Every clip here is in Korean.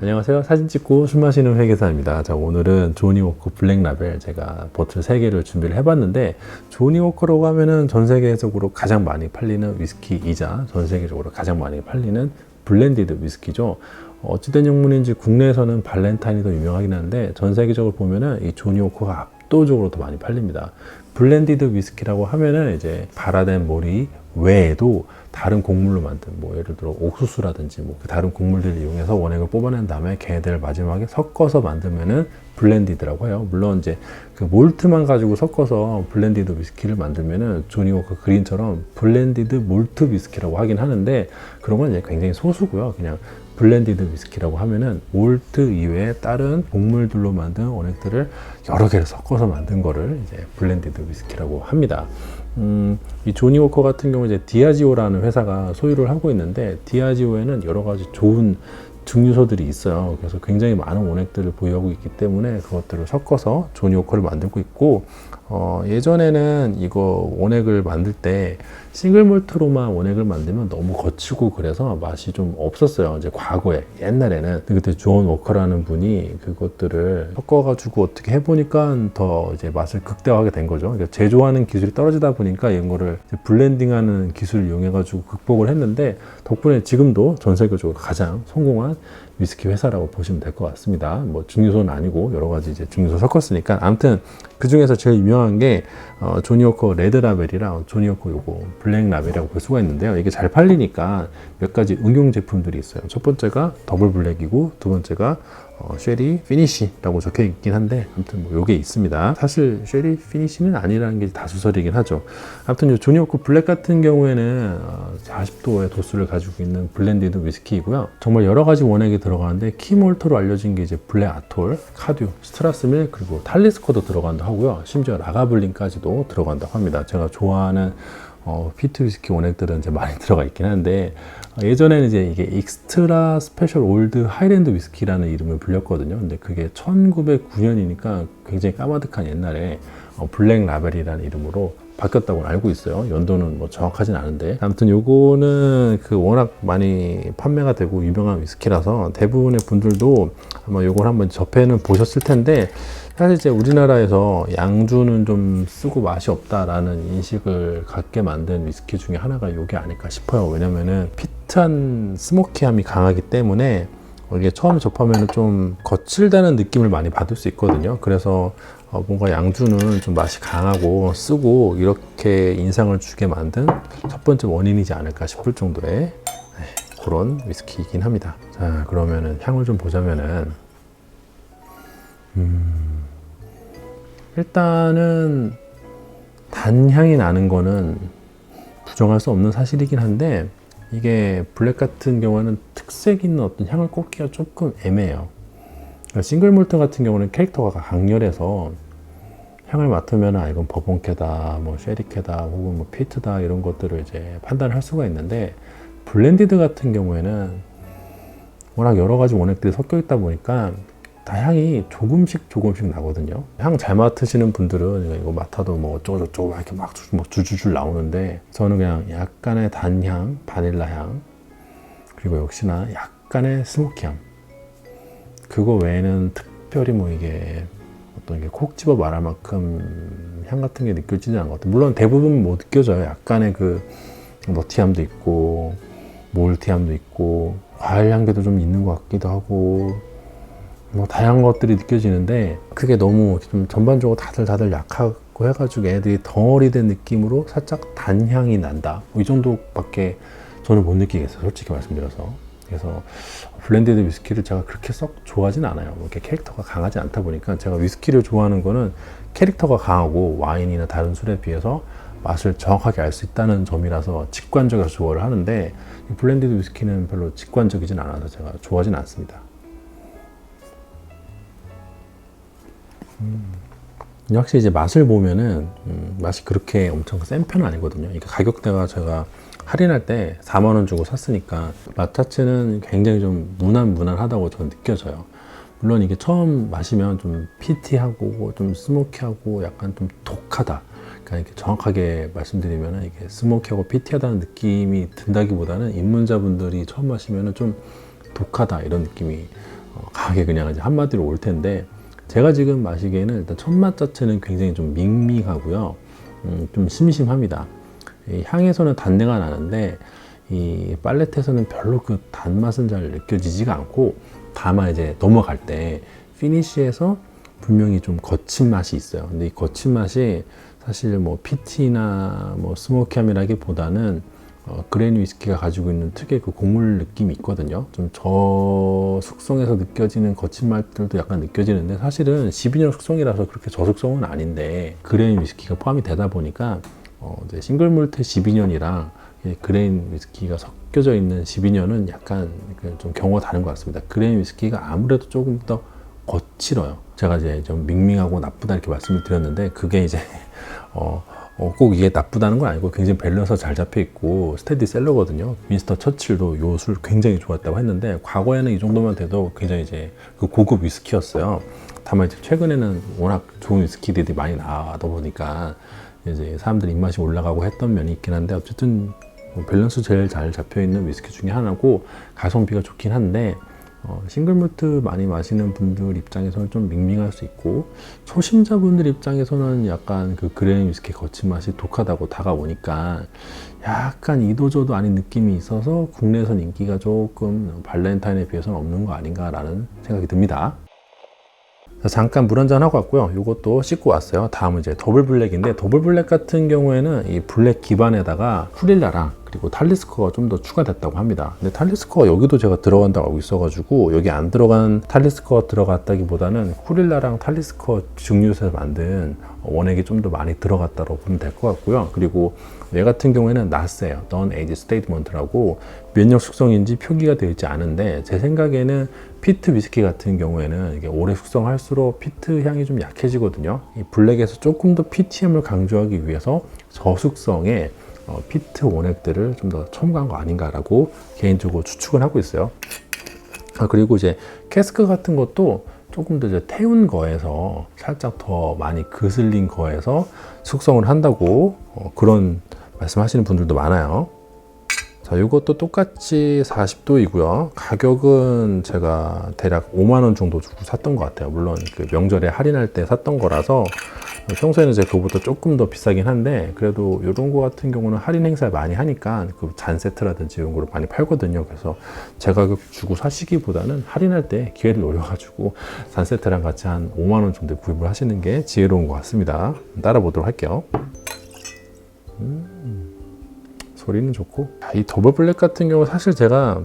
안녕하세요. 사진 찍고 술 마시는 회계사입니다. 자, 오늘은 조니 워커 블랙 라벨 제가 보틀 3개를 준비를 해봤는데, 조니 워커라고 하면은 전 세계적으로 가장 많이 팔리는 위스키이자 전 세계적으로 가장 많이 팔리는 블렌디드 위스키죠. 어찌된 영문인지 국내에서는 발렌타인이 더 유명하긴 한데, 전 세계적으로 보면은 이 조니 워커가 압도적으로 더 많이 팔립니다. 블렌디드 위스키라고 하면은 이제 발화된 머리 외에도 다른 곡물로 만든 뭐 예를 들어 옥수수라든지 뭐 다른 곡물들을 이용해서 원액을 뽑아낸 다음에 걔네들을 마지막에 섞어서 만들면은 블렌디드라고 해요. 물론 이제 그 몰트만 가지고 섞어서 블렌디드 위스키를 만들면은 조니 워커 그린처럼 블렌디드 몰트 위스키라고 하긴 하는데, 그런 건 이제 굉장히 소수고요. 그냥 블렌디드 위스키라고 하면은 몰트 이외에 다른 곡물들로 만든 원액들을 여러 개를 섞어서 만든 거를 이제 블렌디드 위스키라고 합니다. 이 조니 워커 같은 경우 이제 디아지오라는 회사가 소유를 하고 있는데, 디아지오에는 여러 가지 좋은 증류소들이 있어요. 그래서 굉장히 많은 원액들을 보유하고 있기 때문에 그것들을 섞어서 조니 워커를 만들고 있고, 예전에는 이거 원액을 만들 때 싱글 몰트로만 원액을 만들면 너무 거치고 그래서 맛이 좀 없었어요. 이제 과거에, 옛날에는. 그때 존 워커라는 분이 그것들을 섞어가지고 어떻게 해보니까 더 이제 맛을 극대화하게 된 거죠. 그러니까 제조하는 기술이 떨어지다 보니까 이런 거를 블렌딩하는 기술을 이용해가지고 극복을 했는데, 덕분에 지금도 전 세계적으로 가장 성공한 위스키 회사라고 보시면 될 것 같습니다. 뭐 증류소는 아니고 여러 가지 이제 증류소 섞었으니까. 아무튼 그 중에서 제일 유명한 게 조니 워커 레드 라벨이랑 조니 워커 요거 블랙 라벨이라고 볼 수가 있는데요. 이게 잘 팔리니까 몇 가지 응용 제품들이 있어요. 첫 번째가 더블 블랙이고, 두 번째가 쉐리 피니쉬라고 적혀 있긴 한데, 아무튼 뭐 요게 있습니다. 사실 쉐리 피니쉬는 아니라는 게 다수설이긴 하죠. 아무튼 요 조니 워커 블랙 같은 경우에는 40도의 도수를 가지고 있는 블렌디드 위스키이고요. 정말 여러 가지 원액이 들어가는데, 키몰트로 알려진 게 이제 블랙 아톨, 카듀, 스트라스밀, 그리고 탈리스커도 들어간다 하고요. 심지어 라가블린까지도 들어간다고 합니다. 제가 좋아하는 피트 위스키 원액들은 이제 많이 들어가 있긴 한데, 예전에는 이제 이게 익스트라 스페셜 올드 하이랜드 위스키라는 이름을 불렸거든요. 근데 그게 1909년이니까 굉장히 까마득한 옛날에 블랙 라벨이라는 이름으로 바뀌었다고 알고 있어요. 연도는 뭐 정확하진 않은데, 아무튼 요거는 그 워낙 많이 판매가 되고 유명한 위스키라서 대부분의 분들도 아마 요걸 한번 접해는 보셨을 텐데, 사실 이제 우리나라에서 양주는 좀 쓰고 맛이 없다라는 인식을 갖게 만든 위스키 중에 하나가 요게 아닐까 싶어요. 왜냐면은 피트한 스모키함이 강하기 때문에 이게 처음 접하면 좀 거칠다는 느낌을 많이 받을 수 있거든요. 그래서 뭔가 양주는 좀 맛이 강하고 쓰고 이렇게 인상을 주게 만든 첫 번째 원인이지 않을까 싶을 정도의 그런 위스키이긴 합니다. 자, 그러면은 향을 좀 보자면은 일단은 단향이 나는 거는 부정할 수 없는 사실이긴 한데, 이게 블랙 같은 경우는 특색 있는 어떤 향을 꼽기가 조금 애매해요. 싱글 몰트 같은 경우는 캐릭터가 강렬해서 향을 맡으면 아, 이건 버번캐다, 뭐 쉐리캐다, 혹은 뭐 피트다, 이런 것들을 이제 판단을 할 수가 있는데, 블렌디드 같은 경우에는 워낙 여러 가지 원액들이 섞여 있다 보니까 다 향이 조금씩 나거든요. 향 잘 맡으시는 분들은 이거 맡아도 뭐 어쩌고저쩌고 이렇게 막 줄줄줄 나오는데, 저는 그냥 약간의 단향, 바닐라 향, 그리고 역시나 약간의 스모키함, 그거 외에는 특별히 뭐 이게 어떤 게 콕 집어 말할 만큼 향 같은 게 느껴지지 않은 것 같아요. 물론 대부분 뭐 느껴져요. 약간의 그 너티함도 있고 몰티함도 있고 과일 향기도 좀 있는 것 같기도 하고, 뭐 다양한 것들이 느껴지는데, 그게 너무 좀 전반적으로 다들 약하고 해가지고 애들이 덩어리 된 느낌으로 살짝 단향이 난다, 이 정도밖에 저는 못 느끼겠어요, 솔직히 말씀드려서. 그래서 블렌디드 위스키를 제가 그렇게 썩 좋아하진 않아요. 이렇게 캐릭터가 강하지 않다 보니까. 제가 위스키를 좋아하는 거는 캐릭터가 강하고 와인이나 다른 술에 비해서 맛을 정확하게 알 수 있다는 점이라서 직관적으로 좋아를 하는데, 블렌디드 위스키는 별로 직관적이진 않아서 제가 좋아하진 않습니다. 확실히 이제 맛을 보면은 맛이 그렇게 엄청 센 편은 아니거든요. 이게 가격대가 제가 할인할 때 4만 원 주고 샀으니까 맛 자체는 굉장히 좀 무난하다고 저는 느껴져요. 물론 이게 처음 마시면 좀 피티하고 좀 스모키하고 약간 좀 독하다, 그러니까 이렇게 정확하게 말씀드리면 이게 스모키하고 피티하다는 느낌이 든다기보다는 입문자분들이 처음 마시면 좀 독하다 이런 느낌이 강하게 그냥 이제 한마디로 올 텐데, 제가 지금 마시기에는 일단 첫 맛 자체는 굉장히 좀 밍밍하고요. 좀 심심합니다. 이 향에서는 단내가 나는데 이 팔레트에서는 별로 그 단맛은 잘 느껴지지가 않고, 다만 이제 넘어갈 때 피니쉬에서 분명히 좀 거친 맛이 있어요. 근데 이 거친 맛이 사실 뭐 피티나 뭐 스모키함이라기보다는 그레인 위스키가 가지고 있는 특유의 그 곡물 느낌이 있거든요. 좀 저숙성에서 느껴지는 거친 맛들도 약간 느껴지는데, 사실은 12년 숙성이라서 그렇게 저숙성은 아닌데 그레인 위스키가 포함이 되다 보니까 이제 싱글 몰트 12년이랑 그레인 위스키가 섞여져 있는 12년은 약간 좀 경우가 다른 것 같습니다. 그레인 위스키가 아무래도 조금 더 거칠어요. 제가 이제 좀 밍밍하고 나쁘다 이렇게 말씀을 드렸는데, 그게 이제 꼭 이게 나쁘다는 건 아니고 굉장히 밸런스가 잘 잡혀 있고 스테디셀러거든요. 윈스턴 처칠도 요 술 굉장히 좋았다고 했는데, 과거에는 이 정도만 돼도 굉장히 이제 그 고급 위스키였어요. 다만 이제 최근에는 워낙 좋은 위스키들이 많이 나와다 보니까 이제 사람들 입맛이 올라가고 했던 면이 있긴 한데, 어쨌든 밸런스 제일 잘 잡혀 있는 위스키 중에 하나고 가성비가 좋긴 한데, 싱글 몰트 많이 마시는 분들 입장에서는 좀 밍밍할 수 있고, 초심자분들 입장에서는 약간 그 그레인 위스키 거친 맛이 독하다고 다가오니까 약간 이도저도 아닌 느낌이 있어서 국내에선 인기가 조금 발렌타인에 비해서는 없는 거 아닌가라는 생각이 듭니다. 잠깐 물 한잔 하고 왔고요. 이것도 씻고 왔어요. 다음은 이제 더블 블랙인데, 더블 블랙 같은 경우에는 이 블랙 기반에다가 후릴라랑 그리고 탈리스커가 좀 더 추가됐다고 합니다. 근데 탈리스커가 여기도 제가 들어간다고 알고 있어가지고, 여기 안 들어간 탈리스커가 들어갔다기보다는 후릴라랑 탈리스커 증류에서 만든 원액이 좀 더 많이 들어갔다고 보면 될 것 같고요. 그리고 얘 같은 경우에는 나스예요. Non-Age Statement라고 면역 숙성인지 표기가 되어 있지 않은데, 제 생각에는 피트 위스키 같은 경우에는 이게 오래 숙성할수록 피트 향이 좀 약해지거든요. 이 블랙에서 조금 더 피티함을 강조하기 위해서 저숙성의 피트 원액들을 좀 더 첨가한 거 아닌가라고 개인적으로 추측을 하고 있어요. 그리고 이제 캐스크 같은 것도 조금 더 이제 태운 거에서 살짝 더 많이 그슬린 거에서 숙성을 한다고 그런 말씀하시는 분들도 많아요. 자, 이것도 똑같이 40도이고요. 가격은 제가 대략 5만 원 정도 주고 샀던 것 같아요. 물론 그 명절에 할인할 때 샀던 거라서 평소에는 제가 그거보다 조금 더 비싸긴 한데, 그래도 이런 거 같은 경우는 할인 행사를 많이 하니까 그 잔 세트라든지 이런 거를 많이 팔거든요. 그래서 제 가격 주고 사시기보다는 할인할 때 기회를 노려가지고 잔 세트랑 같이 한 5만 원 정도 구입을 하시는 게 지혜로운 것 같습니다. 따라 보도록 할게요. 소리는 좋고, 이 더블 블랙 같은 경우 사실 제가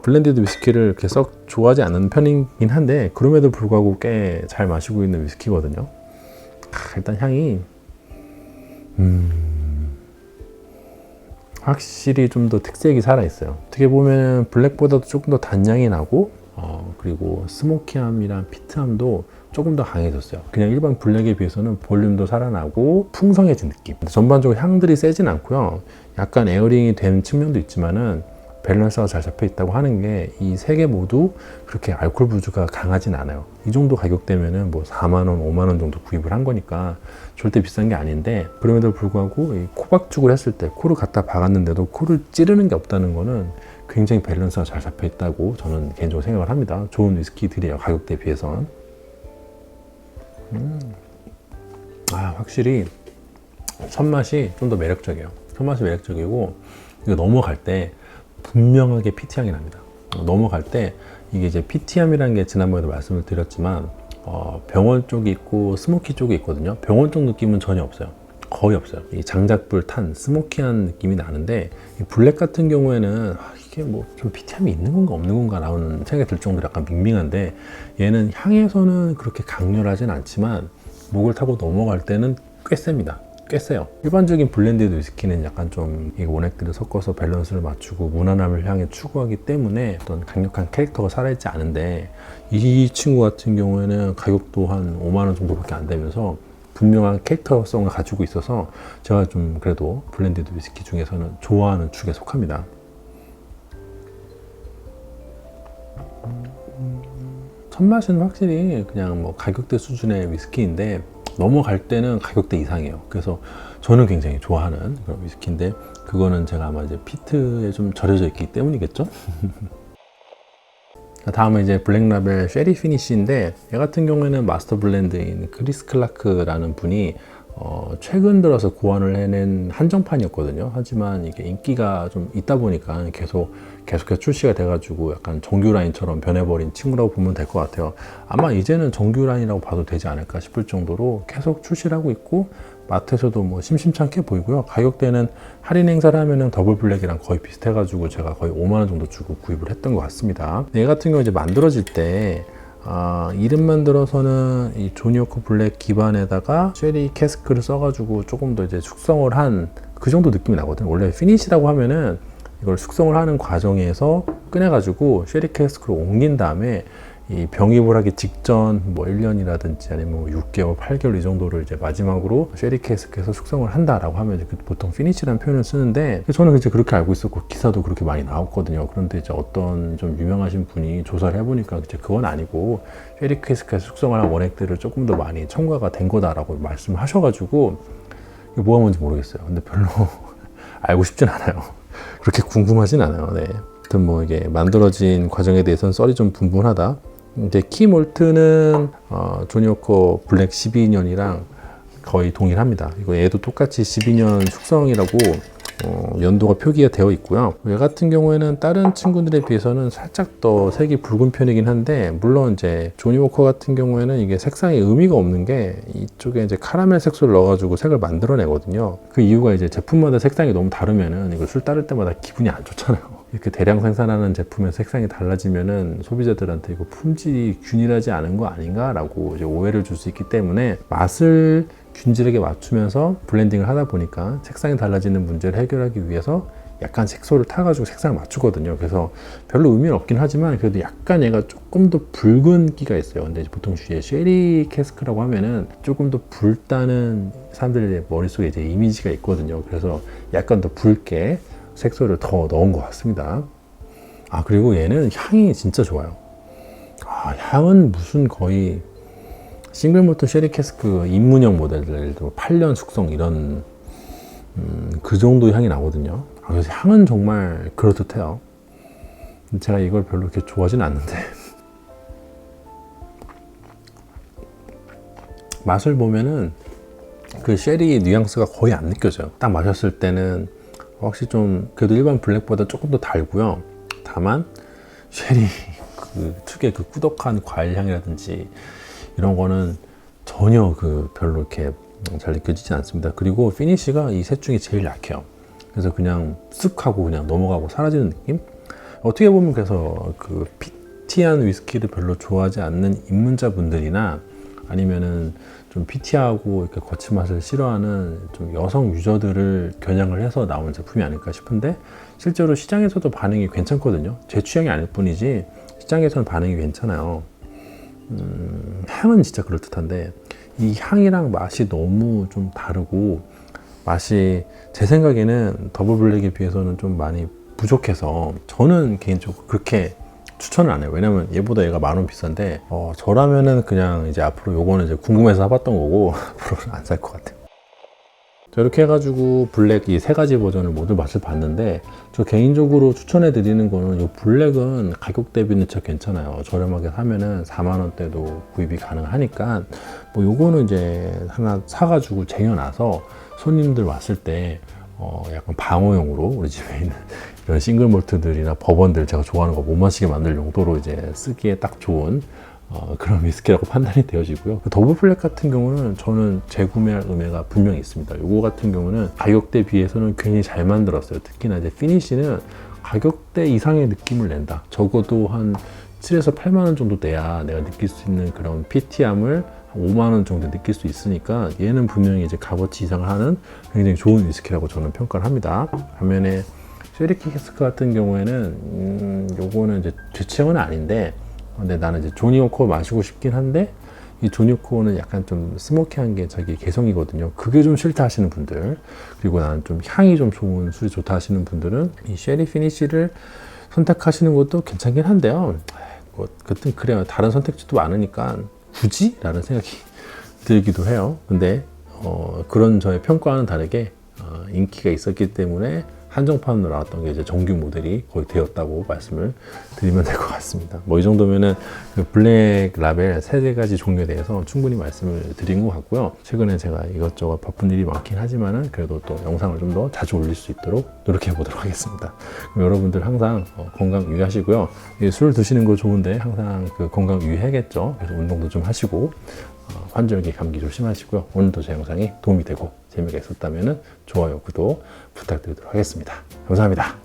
블렌디드 위스키를 그렇게 썩 좋아하지 않는 편이긴 한데, 그럼에도 불구하고 꽤 잘 마시고 있는 위스키거든요. 일단 향이 확실히 좀 더 특색이 살아있어요. 어떻게 보면 블랙보다도 조금 더 단향이 나고, 그리고 스모키함이랑 피트함도 조금 더 강해졌어요. 그냥 일반 블랙에 비해서는 볼륨도 살아나고 풍성해진 느낌. 전반적으로 향들이 세진 않고요. 약간 에어링이 된 측면도 있지만은 밸런스가 잘 잡혀 있다고 하는 게, 이 세 개 모두 그렇게 알코올 부주가 강하진 않아요. 이 정도 가격대면은 뭐 4만 원, 5만 원 정도 구입을 한 거니까 절대 비싼 게 아닌데, 그럼에도 불구하고 이 코박죽을 했을 때 코를 갖다 박았는데도 코를 찌르는 게 없다는 거는 굉장히 밸런스가 잘 잡혀 있다고 저는 개인적으로 생각을 합니다. 좋은 위스키들이에요, 가격대에 비해서는. 확실히 첫 맛이 좀 더 매력적이에요. 첫 맛이 매력적이고, 이거 넘어갈 때 분명하게 피티향이 납니다. 넘어갈 때 이게 이제 피티함이라는 게 지난번에도 말씀을 드렸지만 병원 쪽이 있고 스모키 쪽이 있거든요. 병원 쪽 느낌은 전혀 없어요. 거의 없어요. 이 장작불 탄 스모키한 느낌이 나는데, 이 블랙 같은 경우에는 이게 뭐 좀 피티함이 있는 건가 없는 건가 라는 생각이 들 정도로 약간 밍밍한데, 얘는 향에서는 그렇게 강렬하진 않지만 목을 타고 넘어갈 때는 꽤 셉니다. 꽤 세요. 일반적인 블렌디드 위스키는 약간 좀 이 원액들을 섞어서 밸런스를 맞추고 무난함을 향해 추구하기 때문에 어떤 강력한 캐릭터가 살아있지 않은데, 이 친구 같은 경우에는 가격도 한 5만 원 정도밖에 안 되면서 분명한 캐릭터성을 가지고 있어서 제가 좀 그래도 블렌디드 위스키 중에서는 좋아하는 축에 속합니다. 첫 맛은 확실히 그냥 뭐 가격대 수준의 위스키인데, 넘어갈 때는 가격대 이상이에요. 그래서 저는 굉장히 좋아하는 그런 위스키인데, 그거는 제가 아마 이제 피트에 좀 절여져 있기 때문이겠죠? 다음은 이제 블랙라벨 쉐리 피니쉬인데, 얘 같은 경우에는 마스터 블렌드인 크리스 클라크라는 분이 최근 들어서 고안을 해낸 한정판이었거든요. 하지만 이게 인기가 좀 있다 보니까 계속해서 출시가 돼가지고 약간 정규 라인처럼 변해버린 친구라고 보면 될 것 같아요. 아마 이제는 정규 라인이라고 봐도 되지 않을까 싶을 정도로 계속 출시를 하고 있고, 마트에서도 뭐 심심찮게 보이고요. 가격대는 할인 행사를 하면은 더블 블랙이랑 거의 비슷해가지고 제가 거의 5만 원 정도 주고 구입을 했던 것 같습니다. 얘 같은 경우 이제 만들어질 때 이름만 들어서는 이 조니워커 블랙 기반에다가 쉐리 캐스크를 써가지고 조금 더 이제 숙성을 한 그 정도 느낌이 나거든요. 원래 피니시라고 하면은 이걸 숙성을 하는 과정에서 꺼내가지고 쉐리 캐스크로 옮긴 다음에 이 병입을 하기 직전 뭐 1년이라든지 아니면 뭐 6개월, 8개월 이 정도를 이제 마지막으로 쉐리 캐스크에서 숙성을 한다라고 하면 이제 보통 피니시라는 표현을 쓰는데, 저는 이제 그렇게 알고 있었고 기사도 그렇게 많이 나왔거든요. 그런데 이제 어떤 좀 유명하신 분이 조사를 해보니까 이제 그건 아니고 쉐리 캐스크에서 숙성을 한 원액들을 조금 더 많이 첨가가 된 거다라고 말씀하셔가지고 이게 뭐가 뭔지 모르겠어요. 근데 별로 알고 싶진 않아요. 그렇게 궁금하진 않아요. 네. 아무튼 뭐 이게 만들어진 과정에 대해서는 썰이 좀 분분하다. 이제 키 몰트는 조니워커 블랙 12년이랑 거의 동일합니다. 이거 얘도 똑같이 12년 숙성이라고 연도가 표기가 되어 있고요. 얘 같은 경우에는 다른 친구들에 비해서는 살짝 더 색이 붉은 편이긴 한데, 물론 이제 조니워커 같은 경우에는 이게 색상에 의미가 없는 게 이쪽에 이제 카라멜 색소를 넣어가지고 색을 만들어내거든요. 그 이유가 이제 제품마다 색상이 너무 다르면은 이거 술 따를 때마다 기분이 안 좋잖아요. 이렇게 대량 생산하는 제품의 색상이 달라지면은 소비자들한테 이거 품질이 균일하지 않은 거 아닌가라고 이제 오해를 줄 수 있기 때문에, 맛을 균질하게 맞추면서 블렌딩을 하다 보니까 색상이 달라지는 문제를 해결하기 위해서 약간 색소를 타가지고 색상을 맞추거든요. 그래서 별로 의미는 없긴 하지만 그래도 약간 얘가 조금 더 붉은기가 있어요. 근데 보통 쉐리 캐스크라고 하면은 조금 더 붉다는 사람들의 머릿속에 이제 이미지가 있거든요. 그래서 약간 더 붉게 색소를 더 넣은 것 같습니다. 그리고 얘는 향이 진짜 좋아요. 향은 무슨 거의 싱글몰트 쉐리 캐스크 입문형 모델들, 예를 들어 8년 숙성 이런 그 정도 향이 나거든요. 그래서 향은 정말 그렇듯해요. 제가 이걸 별로 이렇게 좋아하진 않는데 맛을 보면은 그 쉐리 뉘앙스가 거의 안 느껴져요. 딱 마셨을 때는 확실히 좀 그래도 일반 블랙보다 조금 더 달고요. 다만 쉐리 그 특유의 그 꾸덕한 과일 향이라든지 이런 거는 전혀 별로 이렇게 잘 느껴지지 않습니다. 그리고 피니쉬가 이 셋 중에 제일 약해요. 그래서 그냥 쓱 하고 그냥 넘어가고 사라지는 느낌? 어떻게 보면 그래서 그 피티한 위스키를 별로 좋아하지 않는 입문자분들이나 아니면은 좀 피티하고 이렇게 거친 맛을 싫어하는 좀 여성 유저들을 겨냥을 해서 나온 제품이 아닐까 싶은데, 실제로 시장에서도 반응이 괜찮거든요. 제 취향이 아닐 뿐이지 시장에서는 반응이 괜찮아요. 향은 진짜 그럴듯한데 이 향이랑 맛이 너무 좀 다르고, 맛이 제 생각에는 더블 블랙에 비해서는 좀 많이 부족해서 저는 개인적으로 그렇게 추천을 안 해요. 왜냐면 얘보다 얘가 10,000원 비싼데 저라면은 그냥 이제 앞으로 요거는 이제 궁금해서 사봤던 거고 앞으로는 안 살 것 같아요. 이렇게 해가지고 블랙 이 3가지 버전을 모두 맛을 봤는데, 저 개인적으로 추천해 드리는 거는 이 블랙은 가격 대비는 진짜 괜찮아요. 저렴하게 사면은 40,000원대도 구입이 가능하니까 뭐 요거는 이제 하나 사가지고 쟁여놔서 손님들 왔을 때 약간 방어용으로 우리 집에 있는 이런 싱글 몰트들이나 버번들 제가 좋아하는 거 못 마시게 만들 용도로 이제 쓰기에 딱 좋은 그런 위스키라고 판단이 되어지고요. 더블 블랙 같은 경우는 저는 재구매할 의미가 분명히 있습니다. 이거 같은 경우는 가격대 비해서는 괜히 잘 만들었어요. 특히나 이제 피니쉬는 가격대 이상의 느낌을 낸다. 적어도 한 7에서 8만 원 정도 내야 내가 느낄 수 있는 그런 피티함을 5만 원 정도 느낄 수 있으니까 얘는 분명히 이제 값어치 이상을 하는 굉장히 좋은 위스키라고 저는 평가를 합니다. 반면에 쉐리 캐스크 같은 경우에는 요거는 이제 제 취향은 아닌데, 근데 나는 이제 조니워커 마시고 싶긴 한데 이 조니워커는 약간 좀 스모키한 게 자기 개성이거든요. 그게 좀 싫다 하시는 분들, 그리고 나는 좀 향이 좀 좋은 술이 좋다 하시는 분들은 이 쉐리 피니쉬를 선택하시는 것도 괜찮긴 한데요. 뭐 그땐 그래요. 다른 선택지도 많으니까 굳이? 라는 생각이 들기도 해요. 근데 그런 저의 평가와는 다르게 인기가 있었기 때문에 한정판으로 나왔던 게 이제 정규 모델이 거의 되었다고 말씀을 드리면 될 것 같습니다. 뭐 이 정도면은 그 블랙 라벨 세 가지 종류에 대해서 충분히 말씀을 드린 것 같고요. 최근에 제가 이것저것 바쁜 일이 많긴 하지만은 그래도 또 영상을 좀 더 자주 올릴 수 있도록 노력해 보도록 하겠습니다. 그럼 여러분들 항상 건강 유의하시고요. 술 드시는 거 좋은데 항상 그 건강 유의해야겠죠. 그래서 운동도 좀 하시고 환절기 감기 조심하시고요. 오늘도 제 영상이 도움이 되고 재미가 있었다면 좋아요, 구독 부탁드리도록 하겠습니다. 감사합니다.